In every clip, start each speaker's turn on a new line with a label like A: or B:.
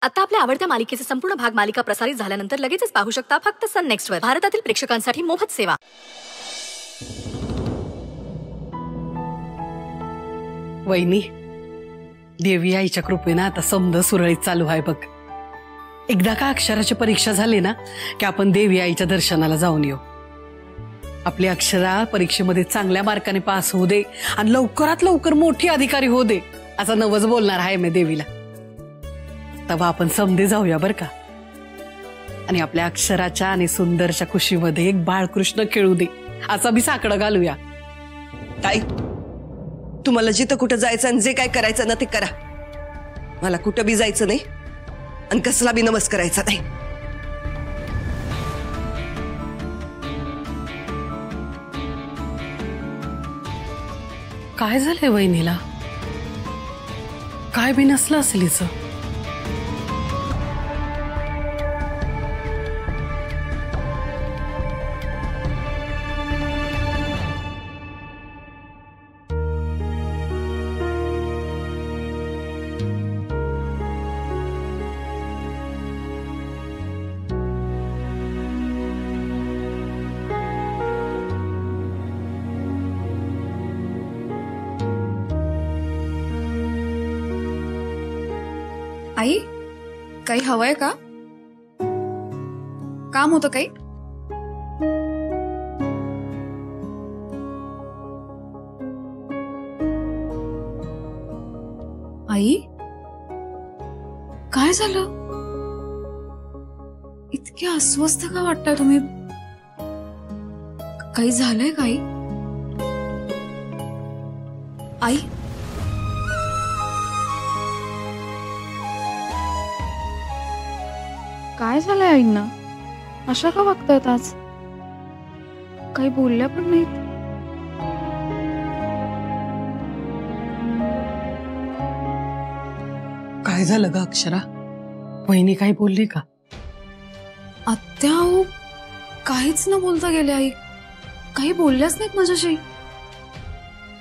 A: आता आपल्या आवडत्या मालिकेचे संपूर्ण भाग मालिका प्रसारित झाल्यानंतर लगेचच पाहू शकता फक्त सन नेक्स्ट वर. भारतातील प्रेक्षकांसाठी मोफत सेवा.
B: वहिनी, देवी आईच्या कृपेने आता समज सुरळीत चालू आहे बघ. एकदा का अक्षराची परीक्षा झाली ना की आपण देवी आईच्या दर्शनाला जाऊन येऊ. आपली अक्षरा परीक्षेमध्ये चांगल्या मार्काने पास होऊ दे आणि लवकरात लवकर मोठी अधिकारी होऊ दे असं नवच बोलणार आहे मी देवीला. तेव्हा आपण समधे जाऊया बर का. आणि आपल्या अक्षराच्या आणि सुंदरच्या खुशीमध्ये एक बाळकृष्ण खेळू दे असा बी साकडं घालूया.
C: ताई, तुम्हाला जिथं कुठं जायचं आणि जे काय करायचं ना ते करा. मला कुठं बी जायचं नाही आणि कसला बी नमस करायचा नाही.
B: काय झालंय वहिनीला? काय बी नसलं असेल हिचं.
D: आई, काही हवंय का? काम होतं काही? आई, काय झालं? इतके अस्वस्थ का वाटताय तुम्ही? काही झालंय का आई? आई, काय झालंय आईंना? अशा का वागतायत आज? काही बोलल्या पण नाहीत.
B: काय झालं ग अक्षरा? वहिनी काही बोलली का?
D: आत्या हो, काहीच न बोलता गेल्या आई. काही बोलल्याच नाहीत माझ्याशी.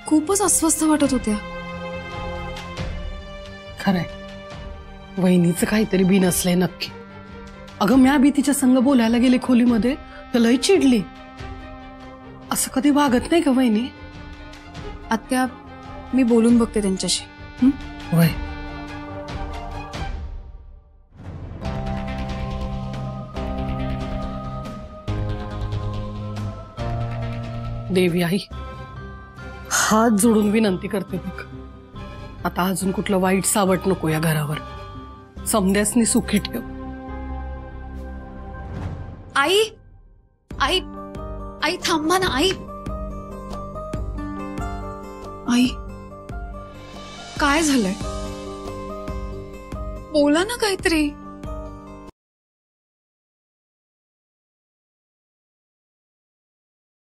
D: खूपच अस्वस्थ वाटत होत्या.
B: खरंय, वहिनीचं काहीतरी बी नसलंय नक्की. अगं म्या बी तिच्या संग बोलायला गेले खोलीमध्ये तर लय चिडली. असं कधी वागत नाही का वहिनी?
D: आत्या, मी बोलून बघते त्यांच्याशी.
B: वय देवी आई, हात जोडून विनंती करते बघ. आता अजून कुठलं वाईट सावट नको या घरावर. समद्यासनी सुखी ठेव.
D: आई, आई, आई थांबा ना. आई, आई, काय झालंय? बोला ना काहीतरी.